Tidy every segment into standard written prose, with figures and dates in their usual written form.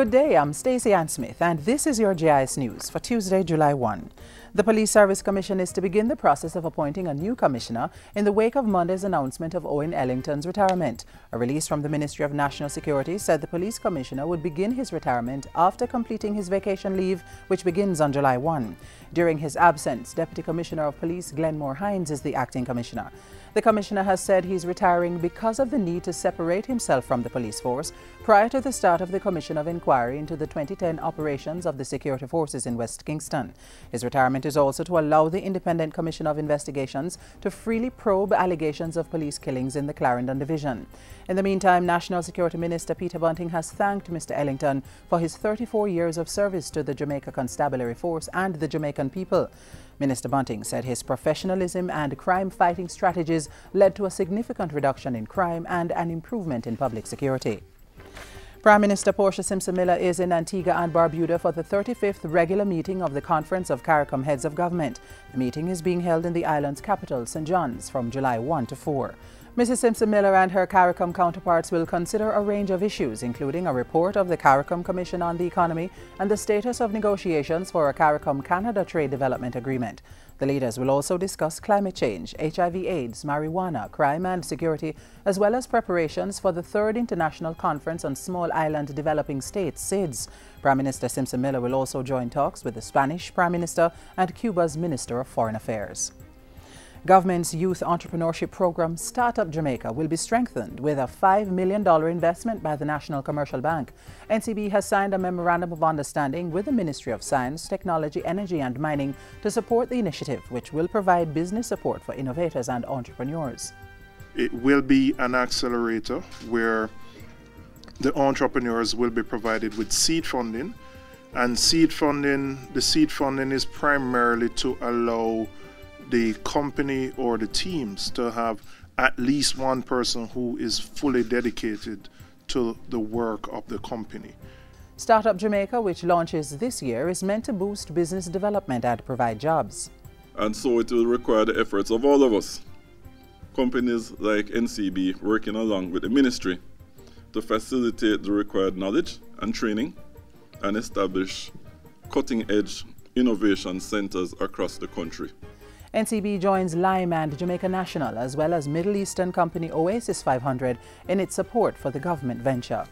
Good day, I'm Stacey Ann Smith, and this is your JIS News for Tuesday, July 1. The Police Service Commission is to begin the process of appointing a new commissioner in the wake of Monday's announcement of Owen Ellington's retirement. A release from the Ministry of National Security said the police commissioner would begin his retirement after completing his vacation leave, which begins on July 1. During his absence, Deputy Commissioner of Police Glenmore Hines is the acting commissioner. The commissioner has said he's retiring because of the need to separate himself from the police force prior to the start of the Commission of Inquiry into the 2010 operations of the security forces in West Kingston. His retirement is also to allow the Independent Commission of Investigations to freely probe allegations of police killings in the Clarendon Division. In the meantime, National Security Minister Peter Bunting has thanked Mr. Ellington for his 34 years of service to the Jamaica Constabulary Force and the Jamaican people. Minister Bunting said his professionalism and crime-fighting strategies led to a significant reduction in crime and an improvement in public security. Prime Minister Portia Simpson-Miller is in Antigua and Barbuda for the 35th regular meeting of the Conference of Caricom Heads of Government. The meeting is being held in the island's capital, St. John's, from July 1 to 4. Mrs. Simpson-Miller and her CARICOM counterparts will consider a range of issues, including a report of the CARICOM Commission on the Economy and the status of negotiations for a CARICOM-Canada Trade Development Agreement. The leaders will also discuss climate change, HIV/AIDS, marijuana, crime and security, as well as preparations for the 3rd International Conference on Small Island Developing States, SIDS. Prime Minister Simpson-Miller will also join talks with the Spanish Prime Minister and Cuba's Minister of Foreign Affairs. Government's youth entrepreneurship program, Startup Jamaica, will be strengthened with a $5 million investment by the National Commercial Bank. NCB has signed a memorandum of understanding with the Ministry of Science, Technology, Energy and Mining to support the initiative, which will provide business support for innovators and entrepreneurs. It will be an accelerator where the entrepreneurs will be provided with seed funding, and the seed funding is primarily to allow the company or the teams to have at least one person who is fully dedicated to the work of the company. Startup Jamaica, which launches this year, is meant to boost business development and provide jobs. And so it will require the efforts of all of us, companies like NCB working along with the ministry to facilitate the required knowledge and training and establish cutting-edge innovation centers across the country. NCB joins Lime and Jamaica National, as well as Middle Eastern company Oasis 500, in its support for the government venture.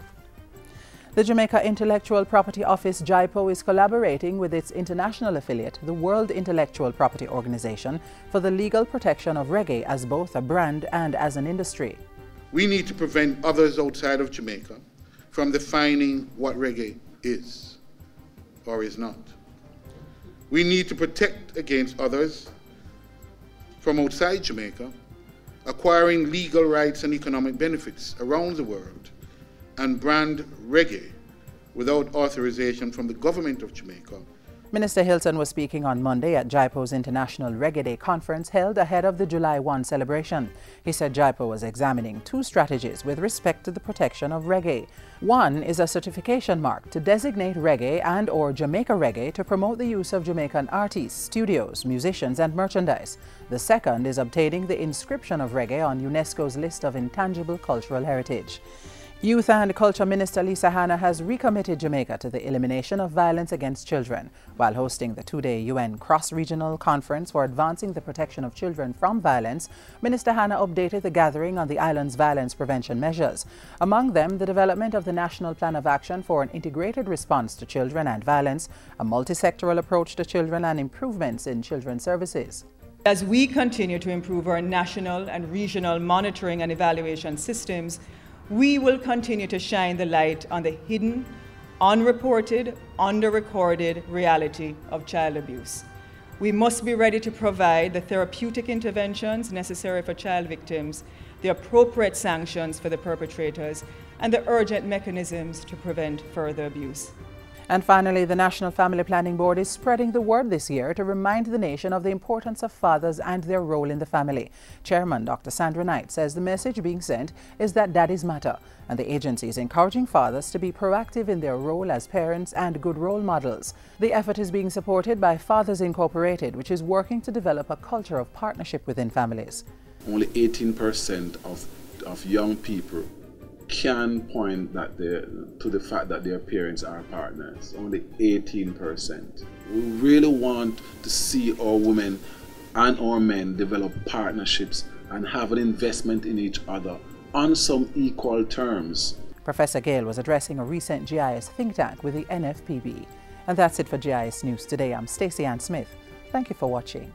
The Jamaica Intellectual Property Office, JIPO, is collaborating with its international affiliate, the World Intellectual Property Organization, for the legal protection of reggae as both a brand and as an industry. We need to prevent others outside of Jamaica from defining what reggae is or is not. We need to protect against others from outside Jamaica acquiring legal rights and economic benefits around the world and brand reggae without authorization from the government of Jamaica. Minister Hilton was speaking on Monday at JIPO's International Reggae Day conference held ahead of the July 1 celebration. He said JIPO was examining 2 strategies with respect to the protection of reggae. One is a certification mark to designate reggae and/or Jamaica reggae to promote the use of Jamaican artists, studios, musicians and merchandise. The second is obtaining the inscription of reggae on UNESCO's list of intangible cultural heritage. Youth and Culture Minister Lisa Hanna has recommitted Jamaica to the elimination of violence against children. While hosting the 2-day UN Cross-Regional Conference for Advancing the Protection of Children from Violence, Minister Hanna updated the gathering on the island's violence prevention measures. Among them, the development of the National Plan of Action for an integrated response to children and violence, a multi-sectoral approach to children and improvements in children's services. As we continue to improve our national and regional monitoring and evaluation systems, we will continue to shine the light on the hidden, unreported, under-recorded reality of child abuse. We must be ready to provide the therapeutic interventions necessary for child victims, the appropriate sanctions for the perpetrators, and the urgent mechanisms to prevent further abuse. And finally, the National Family Planning Board is spreading the word this year to remind the nation of the importance of fathers and their role in the family. Chairman Dr. Sandra Knight says the message being sent is that daddies matter, and the agency is encouraging fathers to be proactive in their role as parents and good role models. The effort is being supported by Fathers Incorporated, which is working to develop a culture of partnership within families. Only 18% of young people can point that to the fact that their parents are partners, only 18%. We really want to see our women and our men develop partnerships and have an investment in each other on some equal terms. Professor Gale was addressing a recent JIS think tank with the NFPB. And that's it for JIS News today. I'm Stacey Ann Smith. Thank you for watching.